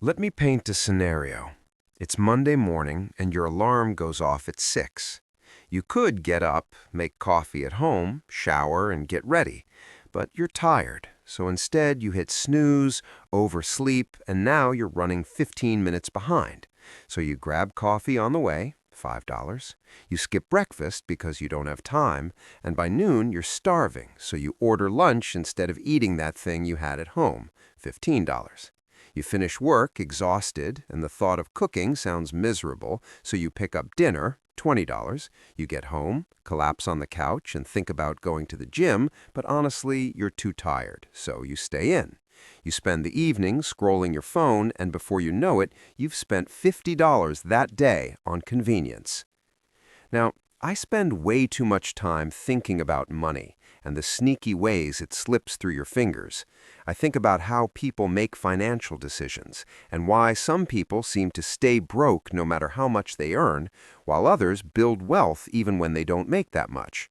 Let me paint a scenario. It's Monday morning and your alarm goes off at 6. You could get up, make coffee at home, shower, and get ready, but you're tired, so instead you hit snooze, oversleep, and now you're running 15 minutes behind. So you grab coffee on the way, $5. You skip breakfast because you don't have time, and by noon you're starving, so you order lunch instead of eating that thing you had at home, $15. You finish work exhausted, and the thought of cooking sounds miserable, so you pick up dinner, $20. You get home, collapse on the couch, and think about going to the gym, but honestly, you're too tired, so you stay in. You spend the evening scrolling your phone, and before you know it, you've spent $50 that day on convenience. Now, I spend way too much time thinking about money and the sneaky ways it slips through your fingers. I think about how people make financial decisions and why some people seem to stay broke no matter how much they earn, while others build wealth even when they don't make that much.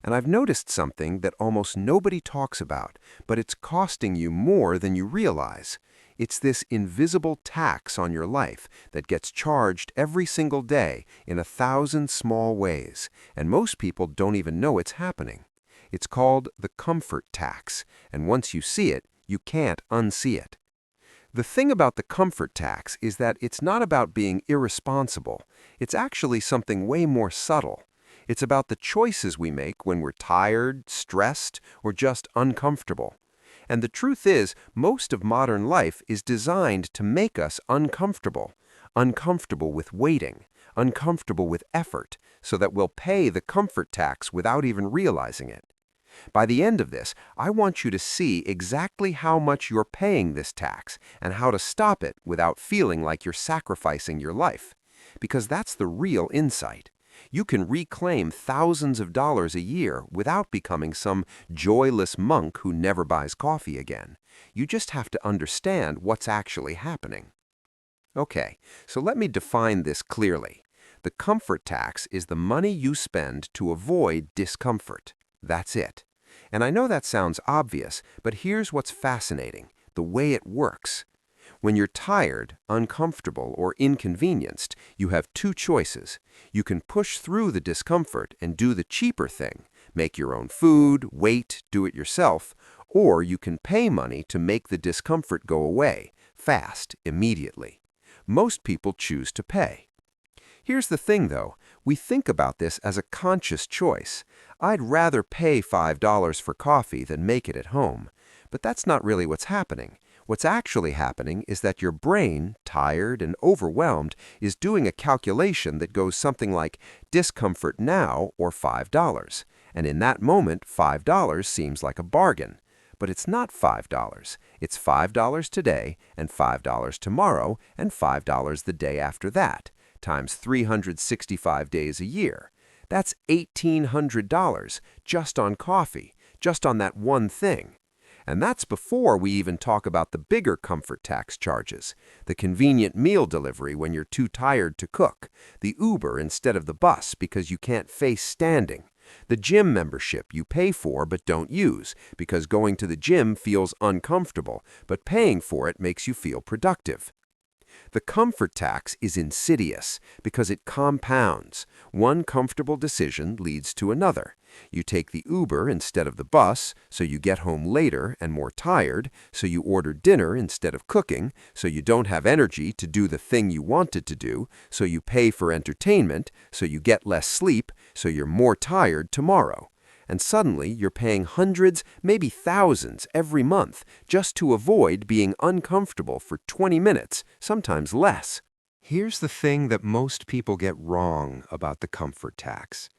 And I've noticed something that almost nobody talks about, but it's costing you more than you realize. It's this invisible tax on your life that gets charged every single day in 1,000 small ways, and most people don't even know it's happening. It's called the comfort tax, and once you see it, you can't unsee it. The thing about the comfort tax is that it's not about being irresponsible. It's actually something way more subtle. It's about the choices we make when we're tired, stressed, or just uncomfortable. And the truth is, most of modern life is designed to make us uncomfortable. Uncomfortable with waiting, uncomfortable with effort, so that we'll pay the comfort tax without even realizing it. By the end of this, I want you to see exactly how much you're paying this tax and how to stop it without feeling like you're sacrificing your life. Because that's the real insight. You can reclaim thousands of dollars a year without becoming some joyless monk who never buys coffee again. You just have to understand what's actually happening. Okay, so let me define this clearly. The comfort tax is the money you spend to avoid discomfort. That's it. And I know that sounds obvious, but here's what's fascinating, the way it works. When you're tired, uncomfortable, or inconvenienced, you have two choices. You can push through the discomfort and do the cheaper thing, make your own food, wait, do it yourself, or you can pay money to make the discomfort go away, fast, immediately. Most people choose to pay. Here's the thing, though. We think about this as a conscious choice. I'd rather pay $5 for coffee than make it at home. But that's not really what's happening. What's actually happening is that your brain, tired and overwhelmed, is doing a calculation that goes something like discomfort now or $5. And in that moment, $5 seems like a bargain. But it's not $5. It's $5 today and $5 tomorrow and $5 the day after that, times 365 days a year. That's $1,800 just on coffee, just on that one thing. And that's before we even talk about the bigger comfort tax charges, the convenient meal delivery when you're too tired to cook, the Uber instead of the bus because you can't face standing, the gym membership you pay for but don't use because going to the gym feels uncomfortable, but paying for it makes you feel productive. The comfort tax is insidious because it compounds. One comfortable decision leads to another. You take the Uber instead of the bus, so you get home later and more tired, so you order dinner instead of cooking, so you don't have energy to do the thing you wanted to do, so you pay for entertainment, so you get less sleep, so you're more tired tomorrow. And suddenly you're paying hundreds, maybe thousands every month just to avoid being uncomfortable for 20 minutes, sometimes less. Here's the thing that most people get wrong about the comfort tax.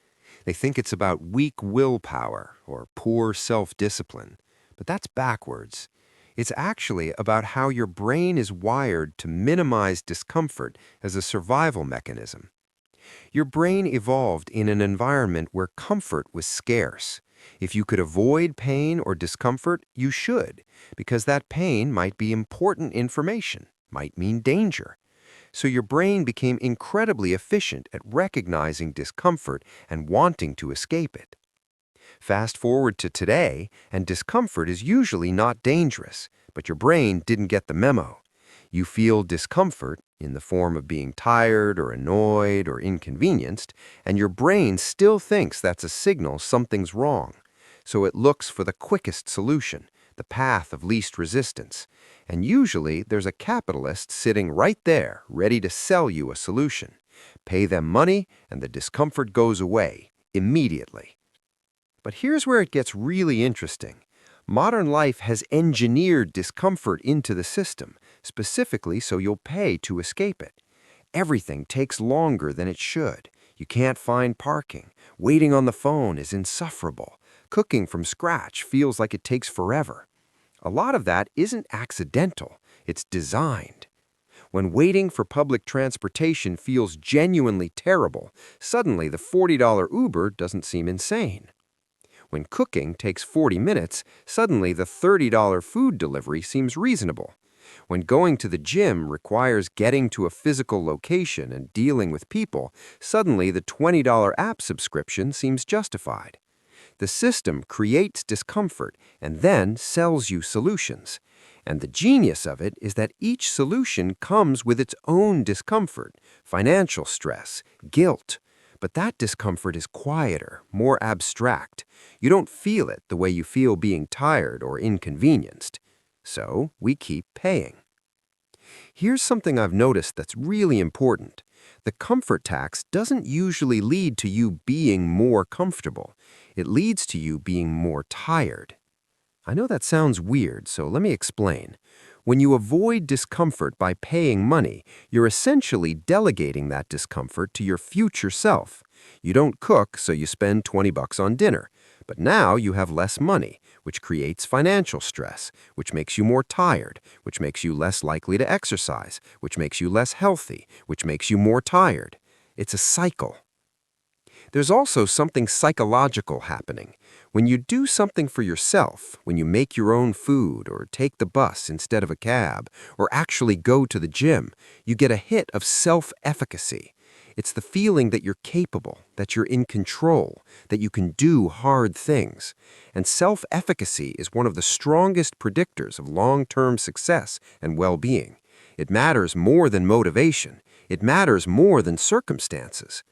They think it's about weak willpower or poor self-discipline, but that's backwards. It's actually about how your brain is wired to minimize discomfort as a survival mechanism. Your brain evolved in an environment where comfort was scarce. If you could avoid pain or discomfort, you should, because that pain might be important information, might mean danger. So your brain became incredibly efficient at recognizing discomfort and wanting to escape it. Fast forward to today, and discomfort is usually not dangerous, but your brain didn't get the memo. You feel discomfort in the form of being tired or annoyed or inconvenienced, and your brain still thinks that's a signal something's wrong. So it looks for the quickest solution, the path of least resistance. And usually there's a capitalist sitting right there, ready to sell you a solution. Pay them money, and the discomfort goes away immediately. But here's where it gets really interesting. Modern life has engineered discomfort into the system, specifically so you'll pay to escape it. Everything takes longer than it should. You can't find parking. Waiting on the phone is insufferable. Cooking from scratch feels like it takes forever. A lot of that isn't accidental. It's designed. When waiting for public transportation feels genuinely terrible, suddenly the $40 Uber doesn't seem insane. When cooking takes 40 minutes, suddenly the $30 food delivery seems reasonable. When going to the gym requires getting to a physical location and dealing with people, suddenly the $20 app subscription seems justified. The system creates discomfort and then sells you solutions. And the genius of it is that each solution comes with its own discomfort, financial stress, guilt. But that discomfort is quieter, more abstract. You don't feel it the way you feel being tired or inconvenienced. So we keep paying. Here's something I've noticed that's really important. The comfort tax doesn't usually lead to you being more comfortable. It leads to you being more tired. I know that sounds weird, so let me explain. When you avoid discomfort by paying money, you're essentially delegating that discomfort to your future self. You don't cook, so you spend $20 on dinner. But now you have less money, which creates financial stress, which makes you more tired, which makes you less likely to exercise, which makes you less healthy, which makes you more tired. It's a cycle. There's also something psychological happening. When you do something for yourself, when you make your own food or take the bus instead of a cab or actually go to the gym, you get a hit of self-efficacy. It's the feeling that you're capable, that you're in control, that you can do hard things. And self-efficacy is one of the strongest predictors of long-term success and well-being. It matters more than motivation. It matters more than circumstances.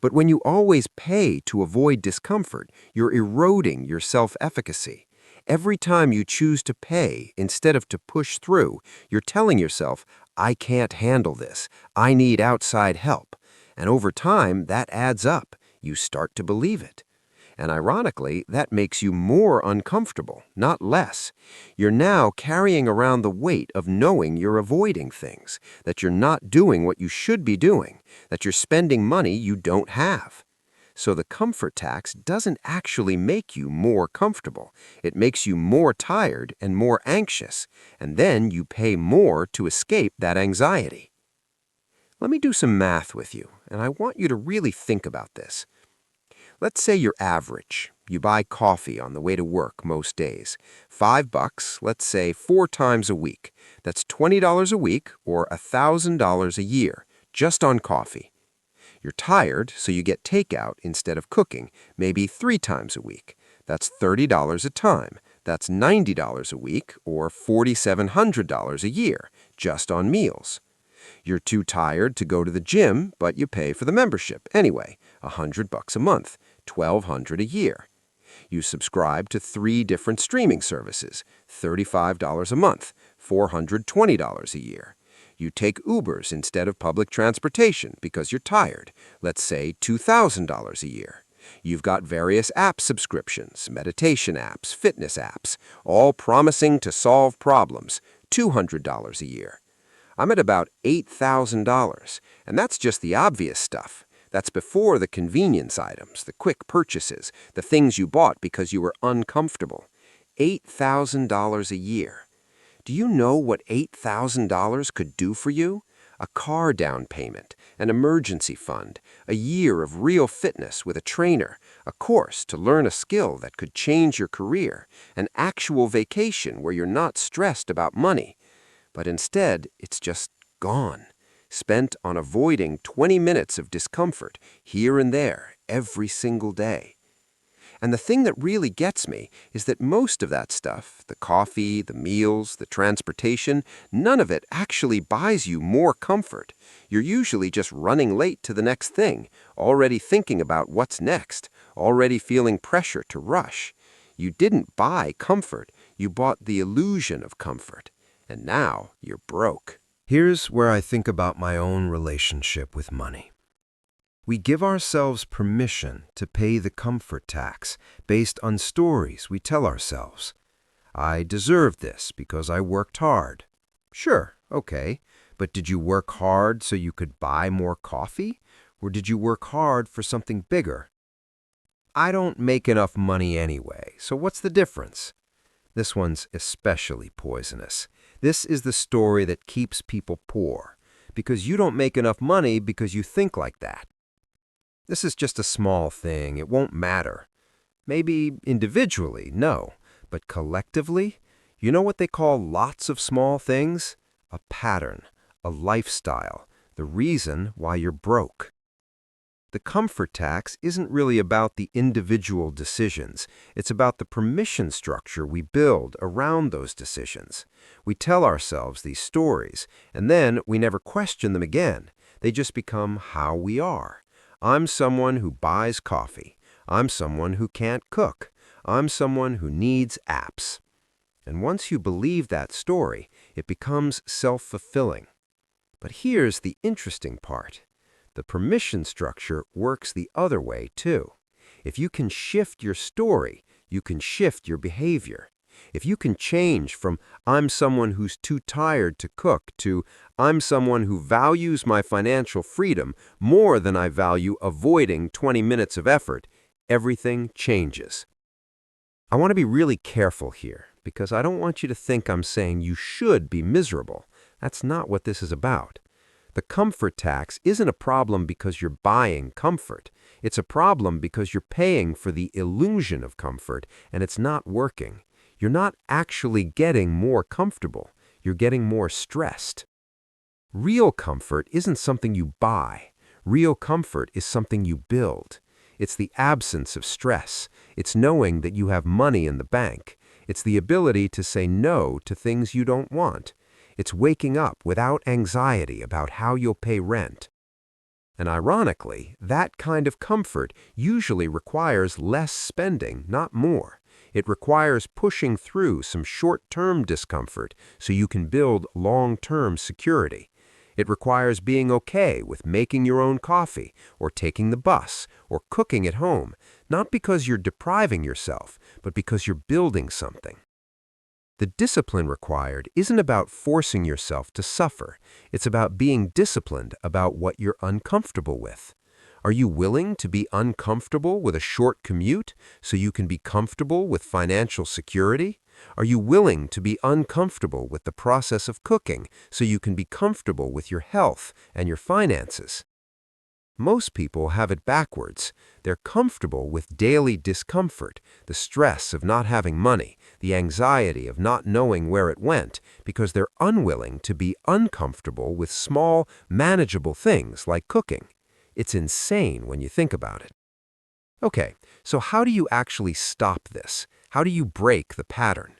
But when you always pay to avoid discomfort, you're eroding your self-efficacy. Every time you choose to pay instead of to push through, you're telling yourself, I can't handle this. I need outside help. And over time, that adds up. You start to believe it. And ironically, that makes you more uncomfortable, not less. You're now carrying around the weight of knowing you're avoiding things, that you're not doing what you should be doing, that you're spending money you don't have. So the comfort tax doesn't actually make you more comfortable. It makes you more tired and more anxious, and then you pay more to escape that anxiety. Let me do some math with you, and I want you to really think about this. Let's say you're average. You buy coffee on the way to work most days. $5, let's say 4 times a week. That's $20 a week or $1,000 a year, just on coffee. You're tired, so you get takeout instead of cooking, maybe 3 times a week. That's $30 a time. That's $90 a week or $4,700 a year, just on meals. You're too tired to go to the gym, but you pay for the membership anyway, $100 a month, $1,200 a year. You subscribe to 3 different streaming services, $35 a month, $420 a year. You take Ubers instead of public transportation because you're tired, let's say $2,000 a year. You've got various app subscriptions, meditation apps, fitness apps, all promising to solve problems, $200 a year. I'm at about $8,000, and that's just the obvious stuff. That's before the convenience items, the quick purchases, the things you bought because you were uncomfortable. $8,000 a year. Do you know what $8,000 could do for you? A car down payment, an emergency fund, a year of real fitness with a trainer, a course to learn a skill that could change your career, an actual vacation where you're not stressed about money. But instead, it's just gone, spent on avoiding 20 minutes of discomfort here and there every single day. And the thing that really gets me is that most of that stuff, the coffee, the meals, the transportation, none of it actually buys you more comfort. You're usually just running late to the next thing, already thinking about what's next, already feeling pressure to rush. You didn't buy comfort, you bought the illusion of comfort. And now you're broke. Here's where I think about my own relationship with money. We give ourselves permission to pay the comfort tax based on stories we tell ourselves. I deserve this because I worked hard. Sure, okay, but did you work hard so you could buy more coffee? Or did you work hard for something bigger? I don't make enough money anyway, so what's the difference? This one's especially poisonous. This is the story that keeps people poor, because you don't make enough money because you think like that. This is just a small thing, it won't matter. Maybe individually, no, but collectively, you know what they call lots of small things? A pattern, a lifestyle, the reason why you're broke. The comfort tax isn't really about the individual decisions. It's about the permission structure we build around those decisions. We tell ourselves these stories, and then we never question them again. They just become how we are. I'm someone who buys coffee. I'm someone who can't cook. I'm someone who needs apps. And once you believe that story, it becomes self-fulfilling. But here's the interesting part. The permission structure works the other way, too. If you can shift your story, you can shift your behavior. If you can change from "I'm someone who's too tired to cook" to "I'm someone who values my financial freedom more than I value avoiding 20 minutes of effort," everything changes. I want to be really careful here, because I don't want you to think I'm saying you should be miserable. That's not what this is about. The comfort tax isn't a problem because you're buying comfort. It's a problem because you're paying for the illusion of comfort, and it's not working. You're not actually getting more comfortable. You're getting more stressed. Real comfort isn't something you buy. Real comfort is something you build. It's the absence of stress. It's knowing that you have money in the bank. It's the ability to say no to things you don't want. It's waking up without anxiety about how you'll pay rent. And ironically, that kind of comfort usually requires less spending, not more. It requires pushing through some short-term discomfort so you can build long-term security. It requires being okay with making your own coffee, or taking the bus, or cooking at home, not because you're depriving yourself, but because you're building something. The discipline required isn't about forcing yourself to suffer. It's about being disciplined about what you're uncomfortable with. Are you willing to be uncomfortable with a short commute so you can be comfortable with financial security? Are you willing to be uncomfortable with the process of cooking so you can be comfortable with your health and your finances? Most people have it backwards. They're comfortable with daily discomfort, the stress of not having money, the anxiety of not knowing where it went, because they're unwilling to be uncomfortable with small, manageable things like cooking. It's insane when you think about it. Okay, so how do you actually stop this? How do you break the pattern?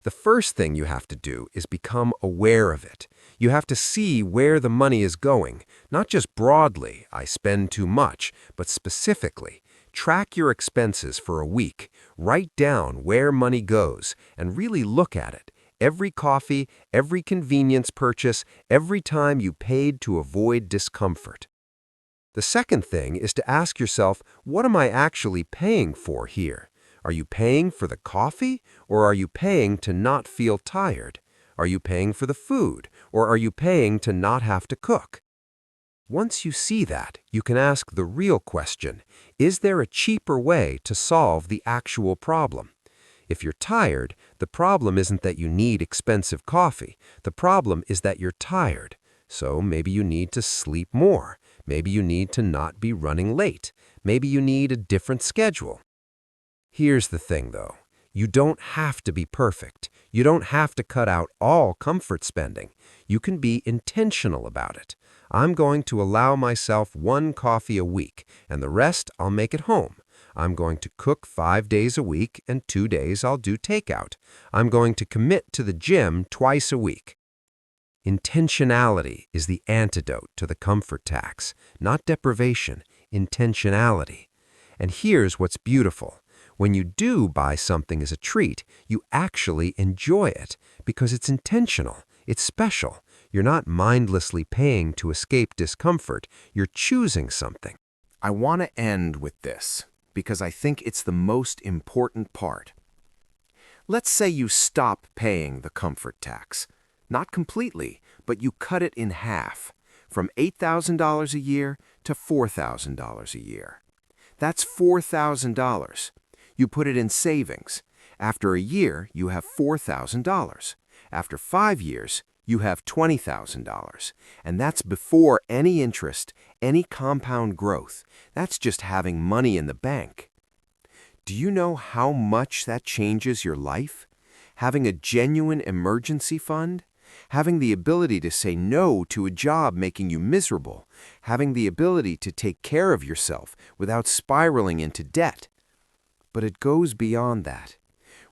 The first thing you have to do is become aware of it. You have to see where the money is going, not just broadly, "I spend too much," but specifically. Track your expenses for a week. Write down where money goes and really look at it. Every coffee, every convenience purchase, every time you paid to avoid discomfort. The second thing is to ask yourself, what am I actually paying for here? Are you paying for the coffee, or are you paying to not feel tired? Are you paying for the food, or are you paying to not have to cook? Once you see that, you can ask the real question, is there a cheaper way to solve the actual problem? If you're tired, the problem isn't that you need expensive coffee. The problem is that you're tired. So maybe you need to sleep more. Maybe you need to not be running late. Maybe you need a different schedule. Here's the thing, though. You don't have to be perfect. You don't have to cut out all comfort spending. You can be intentional about it. I'm going to allow myself one coffee a week, and the rest I'll make at home. I'm going to cook 5 days a week and 2 days I'll do takeout. I'm going to commit to the gym twice a week. Intentionality is the antidote to the comfort tax, not deprivation, intentionality. And here's what's beautiful. When you do buy something as a treat, you actually enjoy it because it's intentional, it's special. You're not mindlessly paying to escape discomfort, you're choosing something. I want to end with this because I think it's the most important part. Let's say you stop paying the comfort tax. Not completely, but you cut it in half, from $8,000 a year to $4,000 a year. That's $4,000. You put it in savings. After a year, you have $4,000. After 5 years, you have $20,000. And that's before any interest, any compound growth. That's just having money in the bank. Do you know how much that changes your life? Having a genuine emergency fund? Having the ability to say no to a job making you miserable? Having the ability to take care of yourself without spiraling into debt? But it goes beyond that.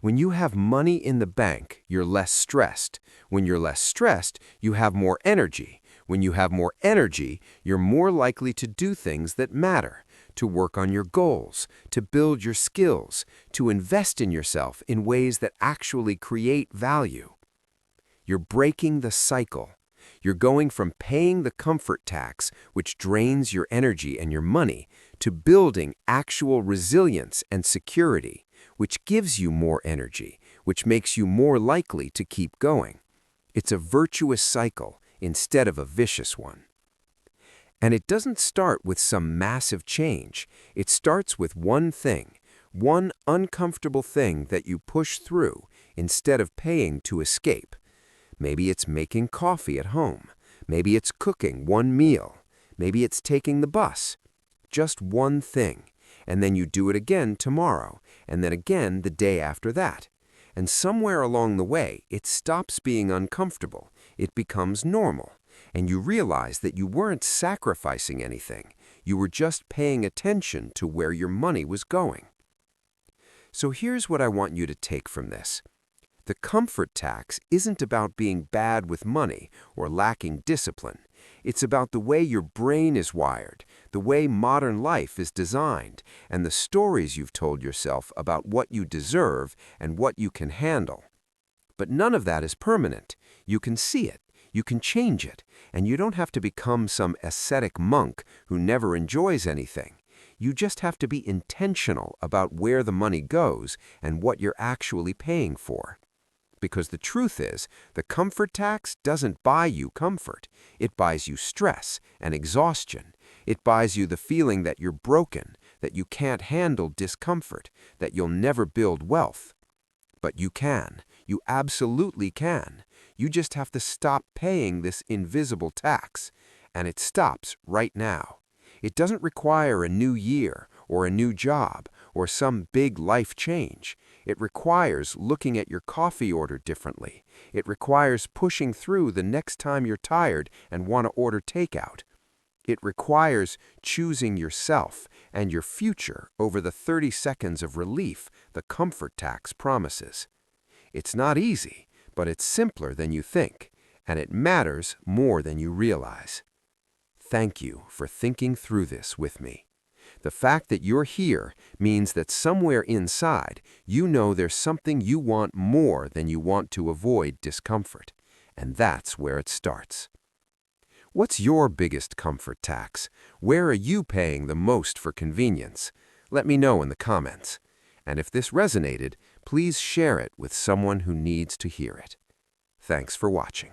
When you have money in the bank, you're less stressed. When you're less stressed, you have more energy. When you have more energy, you're more likely to do things that matter, to work on your goals, to build your skills, to invest in yourself in ways that actually create value. You're breaking the cycle. You're going from paying the comfort tax, which drains your energy and your money, to building actual resilience and security, which gives you more energy, which makes you more likely to keep going. It's a virtuous cycle instead of a vicious one. And it doesn't start with some massive change. It starts with one thing, one uncomfortable thing that you push through instead of paying to escape. Maybe it's making coffee at home. Maybe it's cooking one meal. Maybe it's taking the bus. Just one thing. And then you do it again tomorrow, and then again the day after that. And somewhere along the way, it stops being uncomfortable. It becomes normal. And you realize that you weren't sacrificing anything. You were just paying attention to where your money was going. So here's what I want you to take from this. The comfort tax isn't about being bad with money or lacking discipline. It's about the way your brain is wired, the way modern life is designed, and the stories you've told yourself about what you deserve and what you can handle. But none of that is permanent. You can see it, you can change it, and you don't have to become some ascetic monk who never enjoys anything. You just have to be intentional about where the money goes and what you're actually paying for. Because the truth is, the comfort tax doesn't buy you comfort. It buys you stress and exhaustion. It buys you the feeling that you're broken, that you can't handle discomfort, that you'll never build wealth. But you can. You absolutely can. You just have to stop paying this invisible tax. And it stops right now. It doesn't require a new year or a new job or some big life change. It requires looking at your coffee order differently. It requires pushing through the next time you're tired and want to order takeout. It requires choosing yourself and your future over the 30 seconds of relief the comfort tax promises. It's not easy, but it's simpler than you think, and it matters more than you realize. Thank you for thinking through this with me. The fact that you're here means that somewhere inside, you know there's something you want more than you want to avoid discomfort. And that's where it starts. What's your biggest comfort tax? Where are you paying the most for convenience? Let me know in the comments. And if this resonated, please share it with someone who needs to hear it. Thanks for watching.